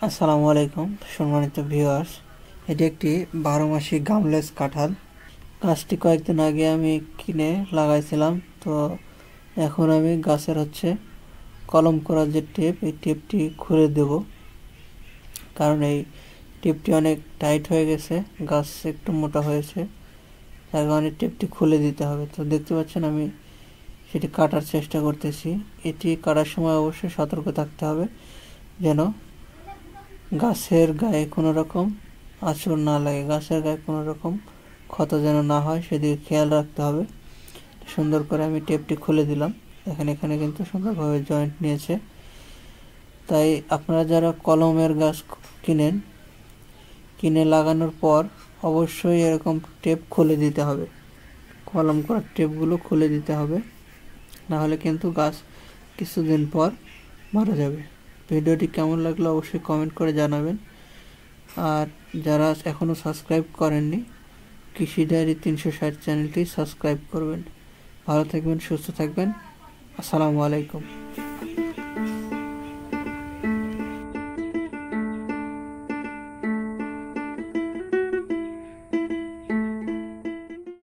আসসালামু আলাইকুম সম্মানিত ভিউয়ার্স। এটি একটি 12 মাসি গামলেস কাঁঠাল। গাছটি কয়েকদিন আগে আমি কিনে লাগাইছিলাম। তো এখন আমি গাছের কলম করার যে টেপ, এই টেপটি খুলে দেব, কারণ এই টেপটি অনেক টাইট হয়ে গেছে, গাছ একটু মোটা হয়েছে, তার কারণে টেপটি খুলে দিতে হবে। তো দেখতে পাচ্ছেন আমি সেটি কাটার চেষ্টা করতেছি। এটি কাটার সময় অবশ্যই সতর্ক থাকতে হবে যেন গাছের গায়ে কোনো রকম আঁচড় না লাগে, গাছের গায়ে কোনো রকম ক্ষত যেন না হয় সেদিকে খেয়াল রাখতে হবে। সুন্দর করে আমি টেপটি খুলে দিলাম। এখানে কিন্তু সুন্দরভাবে জয়েন্ট নিয়েছে। তাই আপনারা যারা কলমের গাছ কিনে লাগানোর পর অবশ্যই এরকম টেপ খুলে দিতে হবে, কলম করার টেপগুলো খুলে দিতে হবে, নাহলে কিন্তু গাছ কিছুদিন পর মারা যাবে। ভিডিওটি কেমন লাগলো অবশ্যই কমেন্ট করে জানাবেন। আর যারা এখনও সাবস্ক্রাইব করেননি, কৃষি ডায়েরি 360 চ্যানেলটি সাবস্ক্রাইব করবেন। ভালো থাকবেন, সুস্থ থাকবেন। আসসালামু আলাইকুম।